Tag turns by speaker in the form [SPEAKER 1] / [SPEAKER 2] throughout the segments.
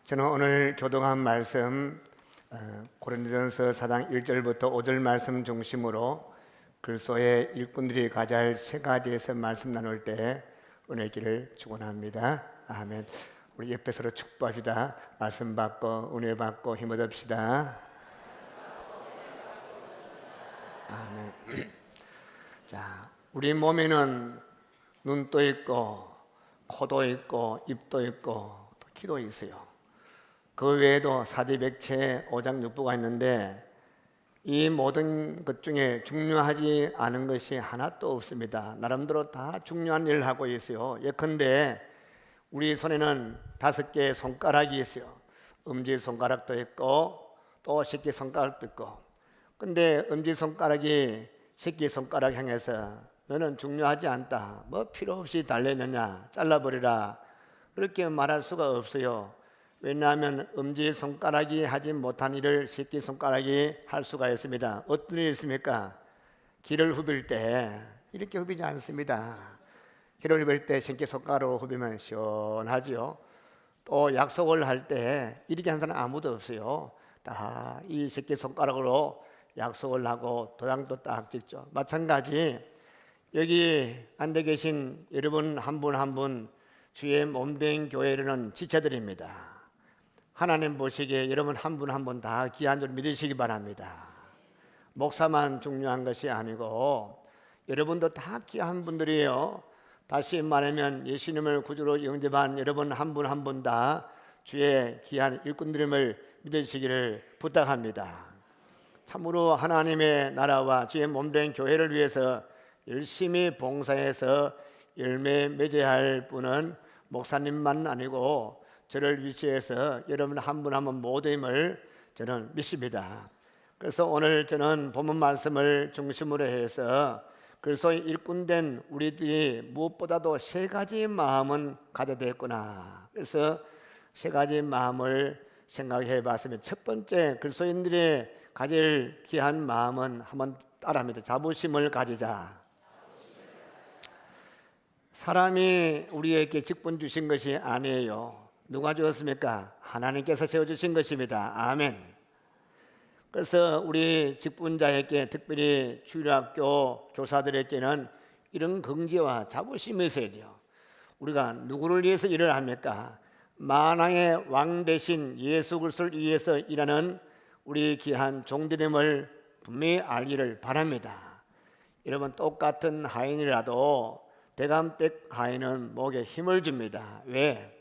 [SPEAKER 1] 저는 오늘 교독한 말씀 고린도전서 4장 1절부터 5절 말씀 중심으로 글소의 일꾼들이 가져야 할 세 가지에서 말씀 나눌 때 은혜기를 축원합니다. 아멘. 우리 옆에 서로 축복합시다. 말씀 받고 은혜 받고 힘 얻읍시다. 아멘. 자, 우리 몸에는 눈도 있고 코도 있고 입도 있고 또 귀도 있어요. 그 외에도 사지백체, 오장육부가 있는데 이 모든 것 중에 중요하지 않은 것이 하나도 없습니다. 나름대로 다 중요한 일을 하고 있어요. 예컨대 우리 손에는 5개의 손가락이 있어요. 엄지손가락도 있고 또 새끼손가락도 있고. 근데 엄지손가락이 새끼손가락 향해서 너는 중요하지 않다, 뭐 필요 없이 달래느냐, 잘라버리라, 그렇게 말할 수가 없어요. 왜냐하면 엄지손가락이 하지 못한 일을 새끼손가락이 할 수가 있습니다. 어떤 일이 있습니까? 기를 후빌 때 이렇게 후비지 않습니다. 기를 후빌 때 새끼손가락으로 후비면 시원하지요. 또 약속을 할 때 이렇게 하는 사람 아무도 없어요. 다 이 새끼손가락으로 약속을 하고 도장도 딱 찍죠. 마찬가지 여기 앉아 계신 여러분 한 분 한 분 주의 몸된 교회는 지체들입니다. 하나님 보시기에 여러분 한 분 한 분 다 귀한 줄 믿으시기 바랍니다. 목사만 중요한 것이 아니고 여러분도 다 귀한 분들이에요. 다시 말하면 예수님을 구주로 영접한 여러분 한 분 한 분 다 주의 귀한 일꾼들임을 믿으시기를 부탁합니다. 참으로 하나님의 나라와 주의 몸된 교회를 위해서 열심히 봉사해서 열매 맺어야 할 분은 목사님만 아니고 저를 위시해서 여러분 한 분 한 분 모두임을 저는 믿습니다. 그래서 오늘 저는 본문 말씀을 중심으로 해서 그리스도의 일꾼된 우리들이 무엇보다도 세 가지 마음은 가져야 되겠구나. 그래서 세 가지 마음을 생각해 봤습니다. 첫 번째, 그리스도인들이 가질 귀한 마음은 한번 따라합니다. 자부심을 가지자. 사람이 우리에게 직분 주신 것이 아니에요. 누가 주었습니까? 하나님께서 세워주신 것입니다. 아멘. 그래서 우리 직분자에게, 특별히 주일학교 교사들에게는 이런 긍지와 자부심이 있어야 돼요. 우리가 누구를 위해서 일을 합니까? 만왕의 왕 대신 예수 그리스도를 위해서 일하는 우리 귀한 종들임을 분명히 알기를 바랍니다. 여러분, 똑같은 하인이라도 대감댁 하인은 목에 힘을 줍니다. 왜?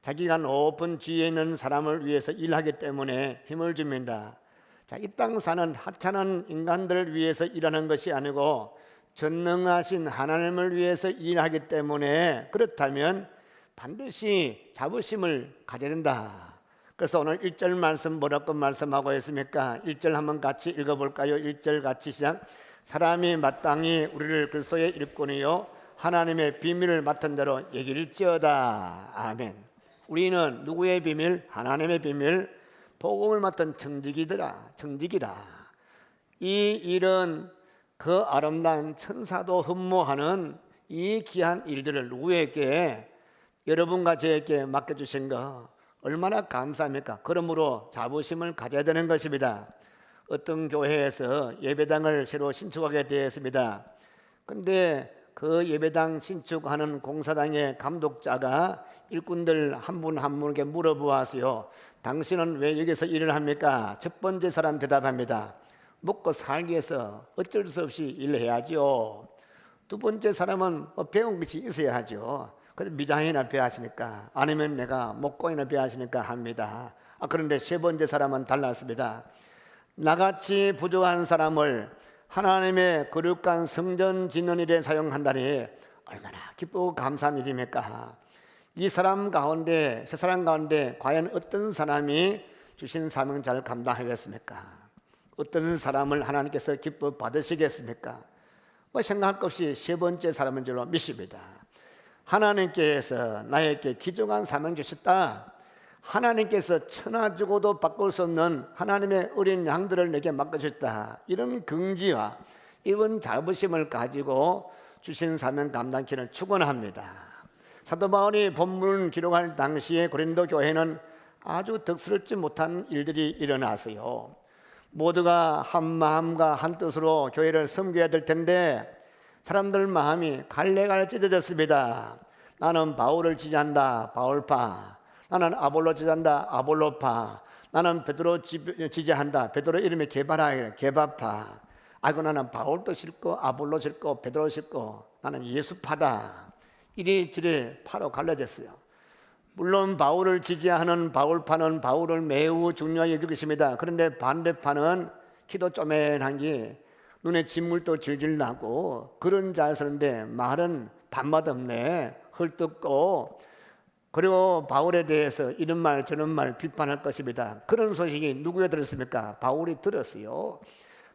[SPEAKER 1] 자기가 높은 지위에 있는 사람을 위해서 일하기 때문에 힘을 줍니다. 자, 이 땅 사는 하찮은 인간들을 위해서 일하는 것이 아니고 전능하신 하나님을 위해서 일하기 때문에, 그렇다면 반드시 자부심을 가져야 된다. 그래서 오늘 1절 말씀 뭐라고 말씀하고 있습니까? 1절 한번 같이 읽어볼까요? 1절 같이 시작. 사람이 마땅히 우리를 그리스도의 일꾼이요 하나님의 비밀을 맡은 자로 여길지어다. 아멘. 우리는 누구의 비밀? 하나님의 비밀, 복음을 맡은 청지기라. 이 일은 그 아름다운 천사도 흠모하는 이 귀한 일들을 누구에게? 여러분과 저에게 맡겨주신 거 얼마나 감사합니까? 그러므로 자부심을 가져야 되는 것입니다. 어떤 교회에서 예배당을 새로 신축하게 되었습니다. 근데 그 예배당 신축하는 공사당의 감독자가 일꾼들 한 분 한 분에게 물어보았어요. 당신은 왜 여기서 일을 합니까? 첫 번째 사람 대답합니다. 먹고 살기 위해서 어쩔 수 없이 일해야죠. 두 번째 사람은 배운 것이 있어야 하죠. 그래서 미장이나 배하시니까, 아니면 내가 목공이나 배하시니까 합니다. 그런데 세 번째 사람은 달랐습니다. 나같이 부족한 사람을 하나님의 거룩한 성전 짓는 일에 사용한다니 얼마나 기쁘고 감사한 일입니까? 이 사람 가운데, 세 사람 가운데 과연 어떤 사람이 주신 사명 잘 감당하겠습니까? 어떤 사람을 하나님께서 기뻐 받으시겠습니까? 생각할 것 없이 세 번째 사람인 줄로 믿습니다. 하나님께서 나에게 귀중한 사명 주셨다. 하나님께서 천하 주고도 바꿀 수 없는 하나님의 어린 양들을 내게 맡겨주셨다. 이런 긍지와 이런 자부심을 가지고 주신 사명 감당키를 축원합니다. 사도 바울이 본문을 기록할 당시에 고린도 교회는 아주 덕스럽지 못한 일들이 일어났어요. 모두가 한 마음과 한 뜻으로 교회를 섬겨야 될 텐데 사람들 마음이 갈래갈래 찢어졌습니다. 나는 바울을 지지한다, 바울파. 나는 아볼로 지지한다, 아볼로파. 나는 베드로 지지한다, 베드로 이름이 게바라, 게바파. 아이고 나는 바울도 싫고 아볼로 싫고 베드로 싫고 나는 예수파다. 이리저리 파로 갈라졌어요. 물론 바울을 지지하는 바울파는 바울을 매우 중요하게 여기고 있습니다. 그런데 반대파는 키도 쪼맨한 게 눈에 진물도 질질 나고 글은 잘 쓰는데 말은 밥맛 없네, 헐뜯고, 그리고 바울에 대해서 이런 말 저런 말 비판할 것입니다. 그런 소식이 누구에 들었습니까? 바울이 들었어요.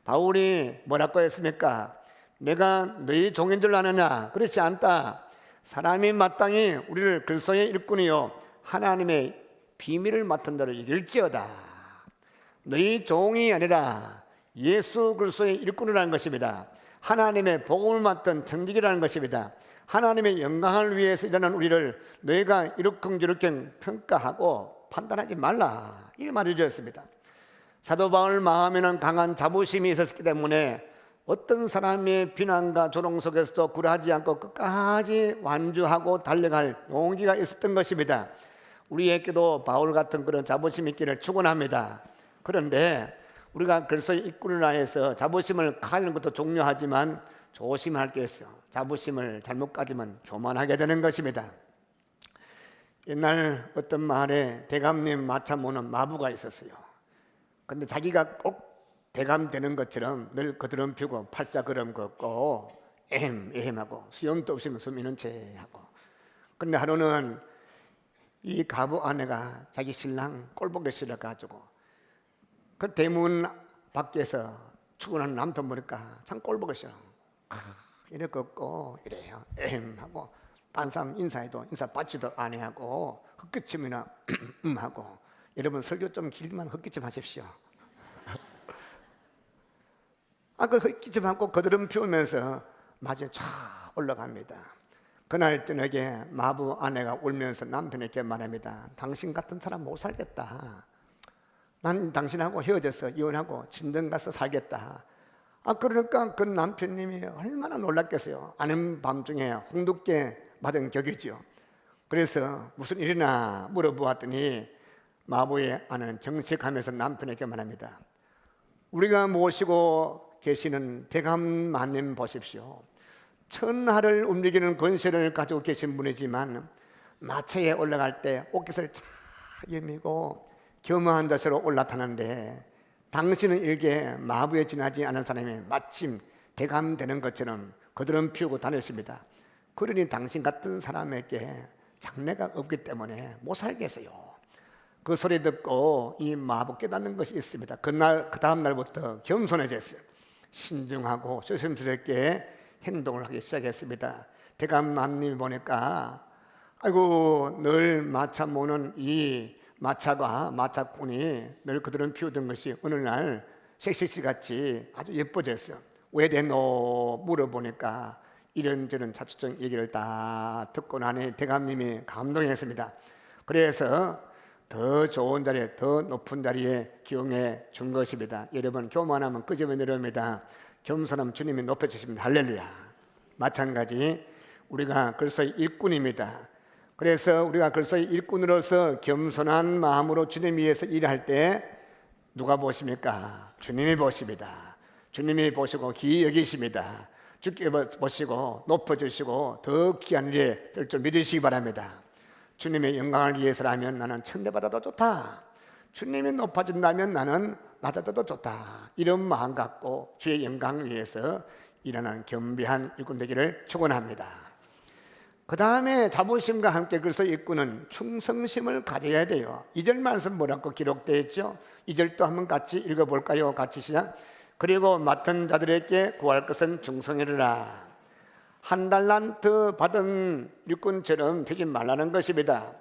[SPEAKER 1] 바울이 뭐라고 했습니까? 내가 너희 종인 줄 아느냐? 그렇지 않다. 사람이 마땅히 우리를 그리스도의 일꾼이요 하나님의 비밀을 맡은 자로 여길지어다. 너희 종이 아니라 예수 그리스도의 일꾼이라는 것입니다. 하나님의 복음을 맡은 청직이라는 것입니다. 하나님의 영광을 위해서 일하는 우리를 너희가 이렇쿵저렇쿵 평가하고 판단하지 말라, 이게 말해주었습니다. 사도 바울 마음에는 강한 자부심이 있었기 때문에 어떤 사람의 비난과 조롱 속에서도 굴하지 않고 끝까지 완주하고 달려갈 용기가 있었던 것입니다. 우리에게도 바울 같은 그런 자부심 있기를 축원합니다. 그런데 우리가 그리스도의 일꾼이라 해서 자부심을 가지는 것도 중요하지만 조심할 게 있어요. 자부심을 잘못 가지면 교만하게 되는 것입니다. 옛날 어떤 마을에 대감님 마차 모는 마부가 있었어요. 근데 자기가 꼭 대감 되는 것처럼 늘 거드름 피우고 팔자 걸음 걷고 에헴하고 수염도 없으면 숨이는 채 하고. 근데 하루는 이 가부 아내가 자기 신랑 꼴보기 싫어가지고 그 대문 밖에서 출근하는 남편 보니까 참 꼴보기 싫어. 이래 걷고 이래요 에헴하고 딴 사람 인사해도 인사 받지도 안 해하고 헛기침이나 하고. 여러분 설교 좀 길면 헛기침 하십시오. 그 헛기침 하고 거드름 피우면서 마저 쫙 올라갑니다. 그날 저녁에 마부 아내가 울면서 남편에게 말합니다. 당신 같은 사람 못 살겠다. 난 당신하고 헤어져서 이혼하고 친정 가서 살겠다. 그러니까 그 남편님이 얼마나 놀랐겠어요. 아는 밤중에 홍두깨 맞은 격이죠. 그래서 무슨 일이나 물어보았더니 마부의 아내는 정색하면서 남편에게 말합니다. 우리가 모시고 계시는 대감마님 보십시오. 천하를 움직이는 권세를 가지고 계신 분이지만 마차에 올라갈 때 옷깃을 쫙 여미고 겸허한 자세로 올라타는데 당신은 일개 마부에 지나지 않은 사람이 마침 대감되는 것처럼 거드름 피우고 다녔습니다. 그러니 당신 같은 사람에게 장래가 없기 때문에 못 살겠어요. 그 소리 듣고 이 마부 깨닫는 것이 있습니다. 그 다음 날부터 겸손해졌어요. 신중하고 조심스럽게 행동을 하기 시작했습니다. 대감마님이 보니까 아이고 늘 마차 모는 이 마차가 마차꾼이 늘 그들은 피우던 것이 어느 날 섹시같이 아주 예뻐졌어요. 왜 됐노 물어보니까 이런저런 자초적 얘기를 다 듣고 나니 대감님이 감동했습니다. 그래서 더 좋은 자리에, 더 높은 자리에 기용해 준 것입니다. 여러분 교만하면 끄집어 내려옵니다. 겸손하면 주님이 높여주십니다. 할렐루야. 마찬가지 우리가 그리스도의 일꾼입니다. 그래서 우리가 그리스도의 일꾼으로서 겸손한 마음으로 주님 위해서 일할 때 누가 보십니까? 주님이 보십니다. 주님이 보시고 기이 여기십니다. 주께 보시고 높여주시고 더 귀한 일에 쓸 줄 믿으시기 바랍니다. 주님의 영광을 위해서라면 나는 천대받아도 좋다. 주님이 높아진다면 나는 낮아도 좋다. 이런 마음 갖고 주의 영광을 위해서 일하는 겸비한 일꾼 되기를 축원합니다. 그 다음에 자부심과 함께 그래서 일꾼은 충성심을 가져야 돼요. 2절 말씀 뭐라고 기록되어 있죠? 2절도 한번 같이 읽어볼까요? 같이 시작. 그리고 맡은 자들에게 구할 것은 충성이라. 한 달란트 받은 일꾼처럼 되지 말라는 것입니다.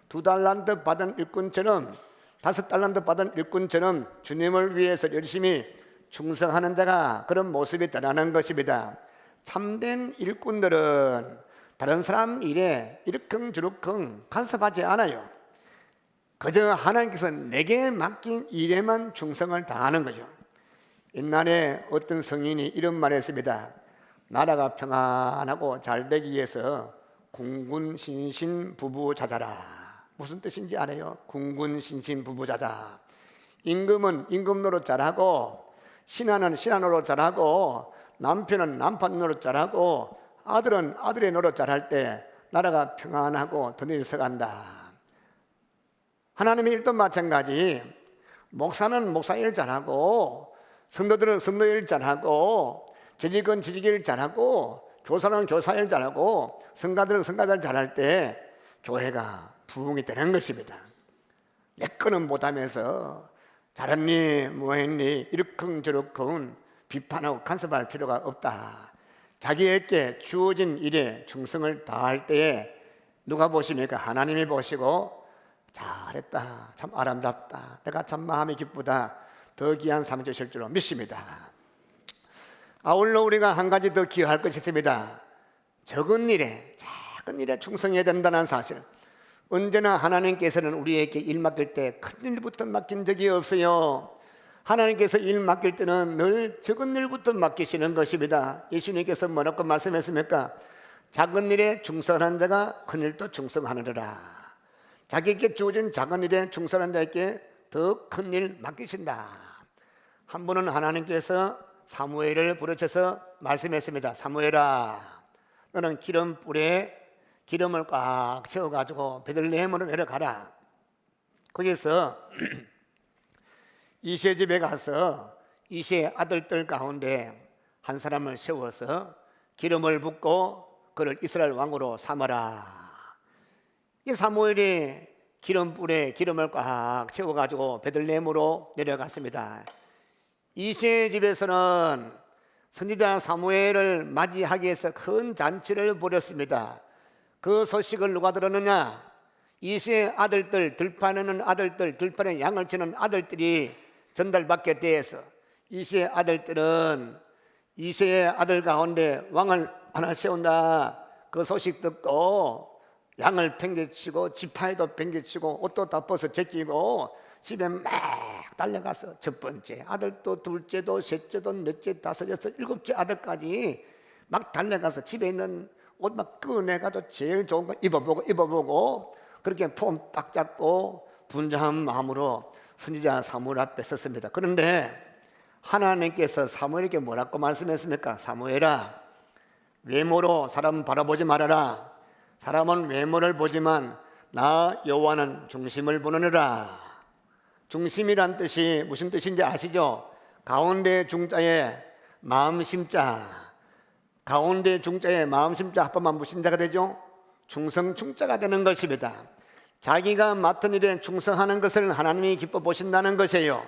[SPEAKER 1] 2달란트 받은 일꾼처럼 5달란트 받은 일꾼처럼 주님을 위해서 열심히 충성하는 자가 그런 모습이 드러나는 것입니다. 참된 일꾼들은 다른 사람 일에 이러쿵저러쿵 간섭하지 않아요. 그저 하나님께서 내게 맡긴 일에만 충성을 다하는 거죠. 옛날에 어떤 성인이 이런 말을 했습니다. 나라가 평안하고 잘 되기 위해서 군군신신 부부자자라. 무슨 뜻인지 알아요? 군군신신 부부자자. 임금은 임금 노릇 잘하고, 신하는 신하 노릇 잘하고, 남편은 남편 노릇 잘하고, 아들은 아들의 노릇 잘할 때 나라가 평안하고 든든히 서간다. 하나님의 일도 마찬가지. 목사는 목사 일 잘하고, 성도들은 성도 일 잘하고, 재직은 재직 일 잘하고, 교사는 교사 일 잘하고, 성가들은 성가들 일 잘할 때 교회가 부흥이 되는 것입니다. 내 거는 못하면서 잘했니 뭐했니 이러쿵저러쿵 비판하고 간섭할 필요가 없다. 자기에게 주어진 일에 충성을 다할 때에 누가 보십니까? 하나님이 보시고 잘했다, 참 아름답다, 내가 참 마음이 기쁘다, 더 귀한 삶을 주실 줄로 믿습니다. 아울러 우리가 한 가지 더 기여할 것이 있습니다. 작은 일에 충성해야 된다는 사실. 언제나 하나님께서는 우리에게 일 맡길 때 큰 일부터 맡긴 적이 없어요. 하나님께서 일 맡길 때는 늘 작은 일부터 맡기시는 것입니다. 예수님께서 뭐라고 말씀했습니까? 작은 일에 충성하는 자가 큰 일도 충성하느니라. 자기에게 주어진 작은 일에 충성하는 자에게 더 큰 일 맡기신다. 한 번은 하나님께서 사무엘을 부르셔서 말씀했습니다. 사무엘아, 너는 기름불에 기름을 꽉 채워가지고 베들레헴으로 내려가라. 거기서 이세 집에 가서 이세 아들들 가운데 한 사람을 세워서 기름을 붓고 그를 이스라엘 왕으로 삼아라. 이 사무엘이 기름불에 기름을 꽉 채워가지고 베들레헴으로 내려갔습니다. 이세 집에서는 선지자 사무엘을 맞이하기 위해서 큰 잔치를 벌였습니다. 그 소식을 누가 들었느냐? 이세 아들들, 들판에는 아들들, 들판에 양을 치는 아들들이 전달받게 되어서 이세 아들들은 이세의 아들 가운데 왕을 하나 세운다. 그 소식 듣고 양을 팽개치고 지파에도 팽개치고 옷도 다 벗어 제끼고 집에 막 달려가서 첫 번째 아들도 둘째도 셋째도 넷째 다섯째 일곱째 아들까지 막 달려가서 집에 있는 옷 막 꺼내가지고 제일 좋은 거 입어보고 그렇게 폼 딱 잡고 분주한 마음으로 선지자 사무엘 앞에 섰습니다. 그런데 하나님께서 사무엘에게 뭐라고 말씀했습니까? 사무엘아, 외모로 사람 바라보지 말아라. 사람은 외모를 보지만 나 여호와는 중심을 보느니라. 중심이란 뜻이 무슨 뜻인지 아시죠? 가운데 중자에 마음 심자. 가운데 중자에 마음 심자 합하면 무슨 자가 되죠? 충성 충자가 되는 것입니다. 자기가 맡은 일에 충성하는 것을 하나님이 기뻐 보신다는 것이에요.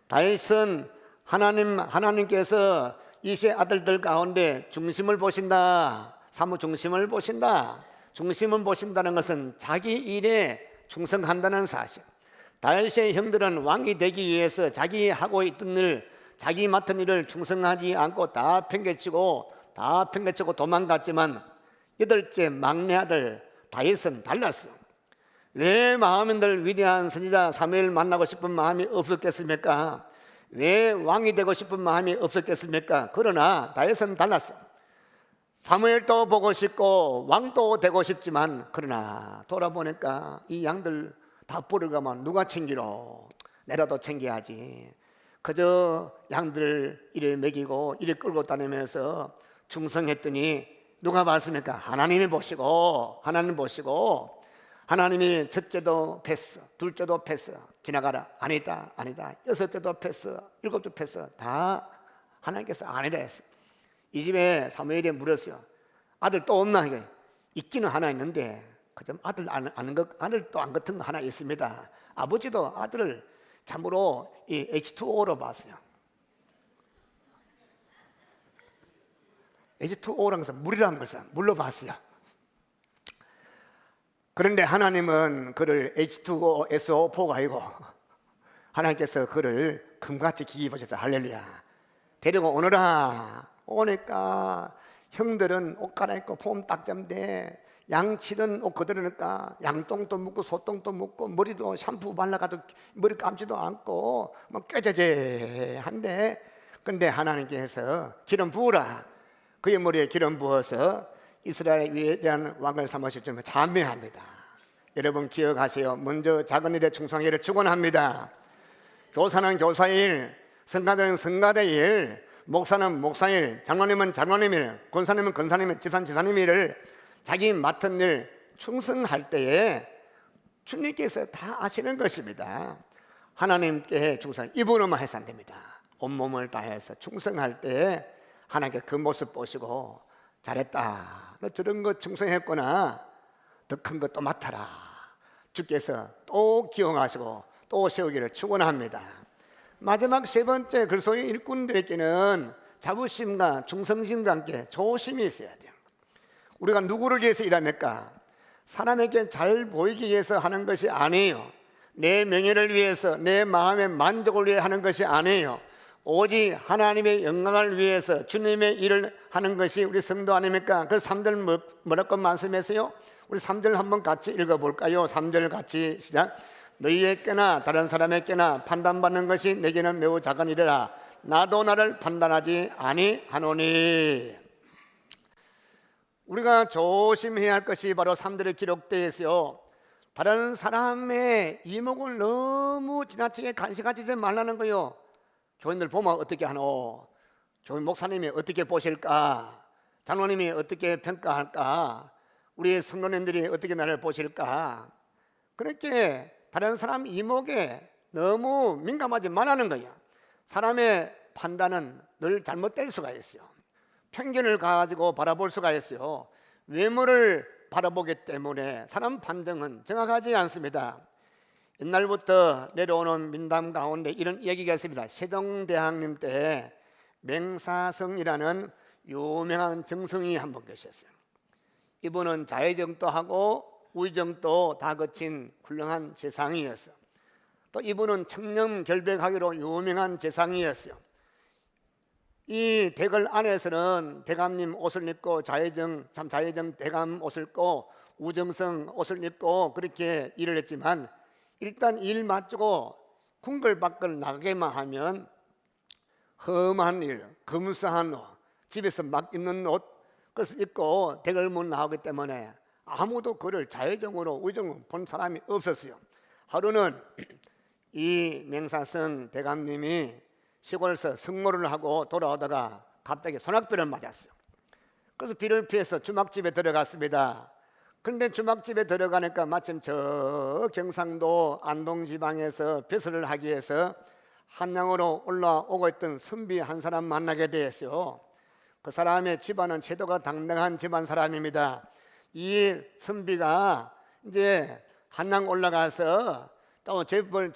[SPEAKER 1] 다윗은 하나님께서 이세 아들들 가운데 중심을 보신다. 사무 중심을 보신다. 중심을 보신다는 것은 자기 일에 충성한다는 사실. 다윗의 형들은 왕이 되기 위해서 자기 하고 있던 일, 자기 맡은 일을 충성하지 않고 다 팽개치고 도망갔지만 여덟째 막내 아들 다윗은 달랐어. 왜 마음인들 위대한 선지자 사무엘 만나고 싶은 마음이 없었겠습니까? 왜 왕이 되고 싶은 마음이 없었겠습니까? 그러나 다윗은 달랐어. 사무엘도 보고 싶고 왕도 되고 싶지만 그러나 돌아보니까 이 양들 다 버려가면 누가 챙기러? 내라도 챙겨야지. 그저 양들 이래 먹이고 이래 끌고 다니면서 충성했더니 누가 봤습니까? 하나님 보시고 하나님이 첫째도 패스, 둘째도 패스, 지나가라. 아니다. 여섯째도 패스, 일곱째 패스, 다 하나님께서 아니라 했어. 이 집에 사무엘이 물었어요. 아들 또 없나? 있기는 하나 있는데 그좀 아들 또 안 같은 거 하나 있습니다. 아버지도 아들을 참으로 이 H2O로 봤어요. H2O라는 것은 물이라는 것을 물로 봤어요. 그런데 하나님은 그를 H2O, SO4가 아니고 하나님께서 그를 금같이 기입하셔서 할렐루야. 데리고 오너라. 오니까 형들은 옷 갈아입고 폼 딱 잡는데 양치는 옷 그대로니까 양똥도 묻고 소똥도 묻고 머리도 샴푸 발라가도 머리 감지도 않고 뭐 꾀죄죄한데, 근데 하나님께서 기름 부으라, 그의 머리에 기름 부어서 이스라엘에 대한 왕을 삼으실 줄 자명합니다. 여러분 기억하세요. 먼저 작은 일에 충성의 일을 축원합니다. 교사는 교사의 일, 성가대는 성가대의 일, 목사는 목사의 일, 장로님은 장로님의 일, 권사님은 권사님의 일, 집사는 집사님의 일을 자기 맡은 일 충성할 때에 주님께서 다 아시는 것입니다. 하나님께 충성, 이분으로만 해서 안 됩니다. 온몸을 다해서 충성할 때에 하나님께 그 모습 보시고 잘했다, 너 저런 거 충성했구나, 더 큰 것도 맡아라, 주께서 또 기용하시고 또 세우기를 축원합니다. 마지막 세 번째, 그리스도의 일꾼들에게는 자부심과 충성심과 함께 조심이 있어야 돼요. 우리가 누구를 위해서 일합니까? 사람에게 잘 보이기 위해서 하는 것이 아니에요. 내 명예를 위해서, 내 마음의 만족을 위해 하는 것이 아니에요. 오직 하나님의 영광을 위해서 주님의 일을 하는 것이 우리 성도 아닙니까? 그래서 3절 뭐라고 말씀했어요? 우리 3절 한번 같이 읽어볼까요? 3절 같이 시작. 너희에게나 다른 사람에게나 판단받는 것이 내게는 매우 작은 일이라 나도 나를 판단하지 아니하노니. 우리가 조심해야 할 것이 바로 3절에 기록되어 있어요. 다른 사람의 이목을 너무 지나치게 간직하지 말라는 거요. 교인들 보면 어떻게 하노? 교인 목사님이 어떻게 보실까? 장로님이 어떻게 평가할까? 우리 성도님들이 어떻게 나를 보실까? 그렇게 다른 사람 이목에 너무 민감하지 말라는 거예요. 사람의 판단은 늘 잘못될 수가 있어요. 편견을 가지고 바라볼 수가 있어요. 외모를 바라보기 때문에 사람 판정은 정확하지 않습니다. 옛날부터 내려오는 민담 가운데 이런 얘기가 있습니다. 세종대왕님 때 맹사성이라는 유명한 정성이 한 분 계셨어요. 이분은 자의정도 하고 우의정도 다 거친 훌륭한 재상이었어요. 또 이분은 청렴결백하기로 유명한 재상이었어요. 이 댁을 안에서는 대감님 옷을 입고 자의정 대감 옷을 입고 우정성 옷을 입고 그렇게 일을 했지만, 일단 일 마치고 궁궐밖을 나가게만 하면 험한 일, 검소한 옷, 집에서 막 입는 옷, 그래서 입고 댁을 못 나오기 때문에 아무도 그를 자의정으로 우정으로 본 사람이 없었어요. 하루는 이 맹사성 대감님이 시골에서 승모를 하고 돌아오다가 갑자기 소낙비를 맞았어요. 그래서 비를 피해서 주막집에 들어갔습니다. 그런데 주막집에 들어가니까 마침 저 경상도 안동지방에서 벼슬을 하기 위해서 한양으로 올라오고 있던 선비 한 사람 만나게 되었어요. 그 사람의 집안은 제도가 당당한 집안 사람입니다. 이 선비가 이제 한양 올라가서 또 제벌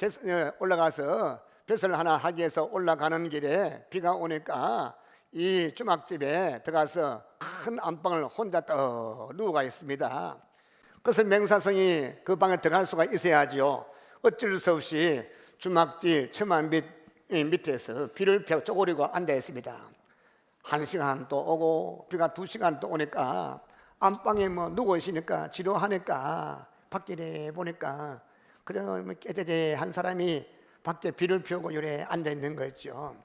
[SPEAKER 1] 올라가서 벼슬 하나 하기 위해서 올라가는 길에 비가 오니까 이 주막집에 들어가서 큰 안방을 혼자 떠 누워가 있습니다. 그래서 맹사성이 그 방에 들어갈 수가 있어야죠. 어쩔 수 없이 주막집 처만 밑에서 비를 펴 쪼그리고 앉아 있습니다. 1시간 또 오고 비가 2시간 또 오니까 안방에 뭐 누워 있으니까 지루하니까 밖에 보니까 그저 깨재재한 사람이 밖에 비를 피우고 요래 앉아 있는 거였죠.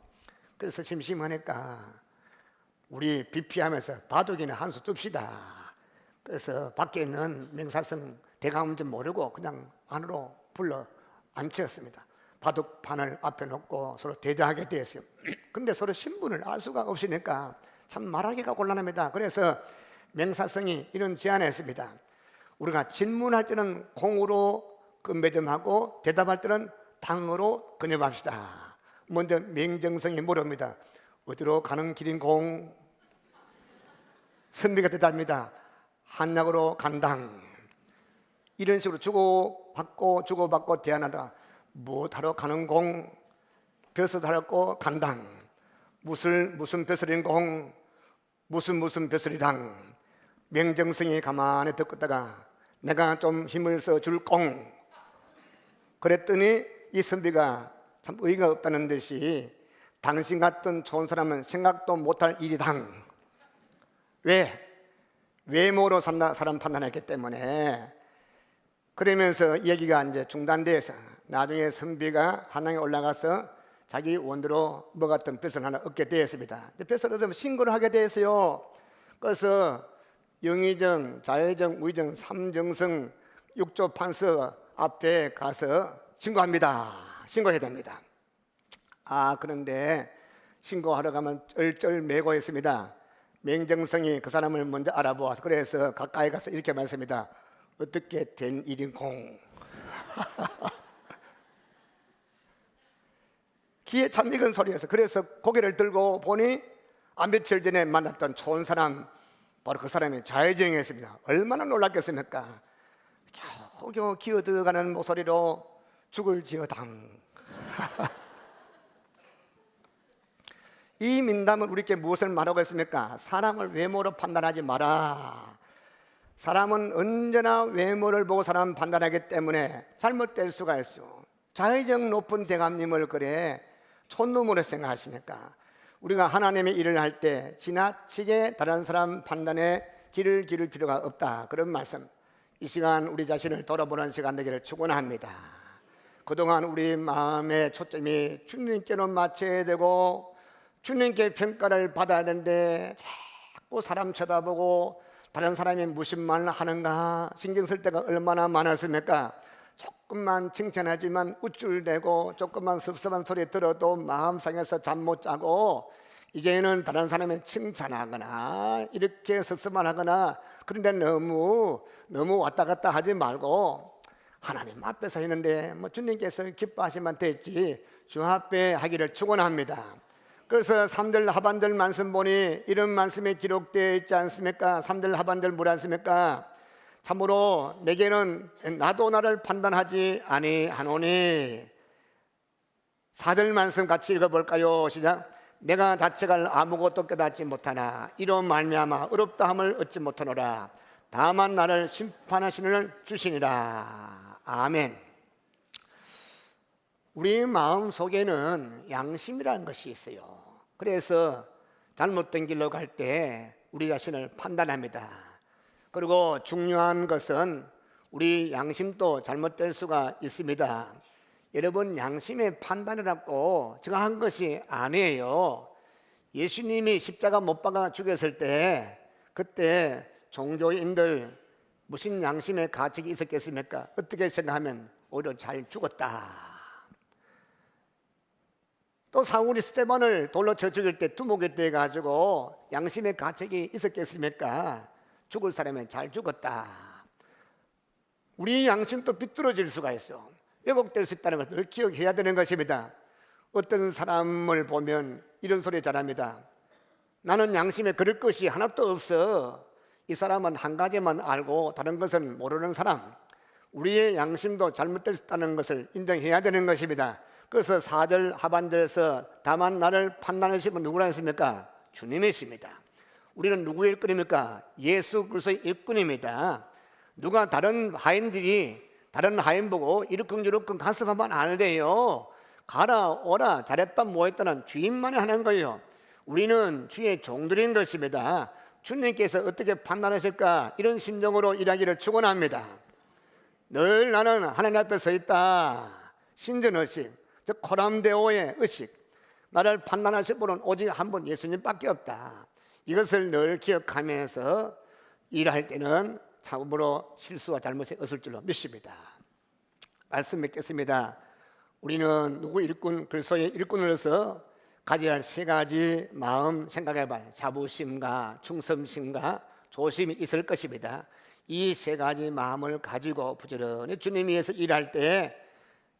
[SPEAKER 1] 그래서 심심하니까 우리 비 피하면서 바둑이나 한 수 둡시다. 그래서 밖에 있는 맹사성 대감은 좀 모르고 그냥 안으로 불러 앉혔습니다. 바둑판을 앞에 놓고 서로 대자하게 되었어요. 근데 서로 신분을 알 수가 없으니까 참 말하기가 곤란합니다. 그래서 맹사성이 이런 제안을 했습니다. 우리가 질문할 때는 공으로 매점하고 대답할 때는 당으로 근접합시다. 먼저 맹정성이 물읍니다. 어디로 가는 길인 공? 선비가 대답합니다. 한양으로 간당. 이런 식으로 주고받고 대안하다. 무엇하러 가는 공? 벼슬 하러 간당. 무슨 벼슬인 공? 무슨 벼슬이당. 맹정성이 가만히 듣다가 내가 좀 힘을 써줄 공. 그랬더니 이 선비가 참 의의가 없다는 듯이 당신 같은 좋은 사람은 생각도 못할 일이당. 왜? 외모로 사람 판단했기 때문에, 그러면서 얘기가 이제 중단돼서 나중에 선비가 한양에 올라가서 자기 원대로 먹었던 벼슬 하나 얻게 되었습니다. 벼슬 얻으면 신고를 하게 되었어요. 그래서 영의정, 자의정, 우의정, 삼정성, 육조 판서 앞에 가서 신고합니다. 신고해야 됩니다. 그런데 신고하러 가면 쩔쩔매고 있습니다. 맹정성이 그 사람을 먼저 알아보아서, 그래서 가까이 가서 이렇게 말했습니다. 어떻게 된 일인공? 귀에 참 익은 소리였어요. 그래서 고개를 들고 보니 며칠 전에 만났던 좋은 사람, 바로 그 사람이 좌회전했습니다. 얼마나 놀랐겠습니까? 겨우겨우 기어들어가는 목소리로 죽을 지어당. 이 민담은 우리께 무엇을 말하고 있습니까? 사람을 외모로 판단하지 마라. 사람은 언제나 외모를 보고 사람 판단하기 때문에 잘못될 수가 있어. 자의적 높은 대감님을 그래 촌놈으로 생각하십니까? 우리가 하나님의 일을 할 때 지나치게 다른 사람 판단에 길을 기를 필요가 없다, 그런 말씀. 이 시간 우리 자신을 돌아보는 시간 되기를 축원합니다. 그동안 우리 마음의 초점이 주님께로 맞춰야 되고 주님께 평가를 받아야 되는데 자꾸 사람 쳐다보고 다른 사람이 무슨 말을 하는가 신경 쓸 때가 얼마나 많았습니까? 조금만 칭찬하지만 우쭐대고 조금만 섭섭한 소리 들어도 마음 상해서 잠 못 자고, 이제는 다른 사람을 칭찬하거나 이렇게 섭섭만 하거나, 그런데 너무 왔다 갔다 하지 말고 하나님 앞에서 했는데 뭐 주님께서 기뻐하시면 됐지, 주 앞에 하기를 축원합니다. 그래서 3절 하반절 말씀 보니 이런 말씀이 기록되어 있지 않습니까? 3절 하반절 뭐라 했습니까? 참으로 내게는 나도 나를 판단하지 아니하노니. 4절 말씀 같이 읽어볼까요? 시작. 내가 자책할 아무것도 깨닫지 못하나 이로 말미암아 어렵다함을 얻지 못하노라. 다만 나를 심판하시는 주시니라. 아멘. 우리 마음 속에는 양심이라는 것이 있어요. 그래서 잘못된 길로 갈 때 우리 자신을 판단합니다. 그리고 중요한 것은 우리 양심도 잘못될 수가 있습니다. 여러분, 양심의 판단이라고 제가 한 것이 아니에요. 예수님이 십자가 못 박아 죽였을 때 그때 종교인들 무슨 양심의 가책이 있었겠습니까? 어떻게 생각하면 오히려 잘 죽었다. 또 사울이 스데반을 돌로 쳐 죽일 때 두목에 떼 가지고 양심의 가책이 있었겠습니까? 죽을 사람은 잘 죽었다. 우리 양심도 비뚤어질 수가 있어. 왜곡될 수 있다는 것을 늘 기억해야 되는 것입니다. 어떤 사람을 보면 이런 소리 잘합니다. 나는 양심에 그럴 것이 하나도 없어. 이 사람은 한 가지만 알고 다른 것은 모르는 사람. 우리의 양심도 잘못될 수 있다는 것을 인정해야 되는 것입니다. 그래서 4절 하반절에서 다만 나를 판단하시면 누구라 했습니까? 주님이십니다. 우리는 누구의 일꾼입니까? 예수 그리스도의 일꾼입니다. 누가 다른 하인들이 다른 하인 보고 이러쿵저러쿵 간섭하면 안 돼요. 가라 오라 잘했다 뭐했다는 주인만이 하는 거예요. 우리는 주의 종들인 것입니다. 주님께서 어떻게 판단하실까, 이런 심정으로 일하기를 축원합니다. 늘 나는 하나님 앞에 서 있다. 신전의식, 즉 코람데오의 의식, 나를 판단하실 분은 오직 한 분 예수님밖에 없다. 이것을 늘 기억하면서 일할 때는 참으로 실수와 잘못이 없을 줄로 믿습니다. 말씀 맺겠습니다. 우리는 누구 일꾼, 그리스도의 일꾼으로서 가져야 할 세 가지 마음 생각해봐요. 자부심과 충성심과 조심이 있을 것입니다. 이 세 가지 마음을 가지고 부지런히 주님 위해서 일할 때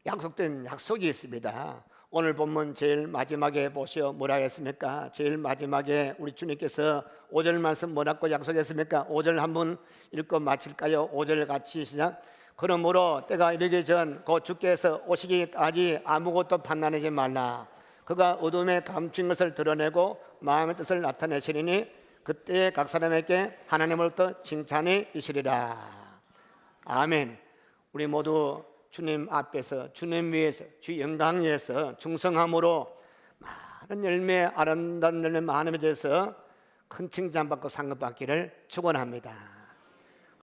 [SPEAKER 1] 약속된 약속이 있습니다. 오늘 본문 제일 마지막에 보시오. 뭐라 했습니까? 제일 마지막에 우리 주님께서 5절 말씀 뭐라고 약속했습니까? 5절 한번 읽고 마칠까요? 5절 같이 시작. 그러므로 때가 이르기 전 곧 주께서 오시기까지 아무것도 판단하지 말라. 그가 어둠에 감춘 것을 드러내고 마음의 뜻을 나타내시리니 그때 각 사람에게 하나님으로부터 칭찬이 있으리라. 아멘. 우리 모두 주님 앞에서, 주님 위해서, 주 영광 위해서 충성함으로 많은 열매, 아름다운 열매 많음에 대해서 큰 칭찬받고 상급받기를 축원합니다.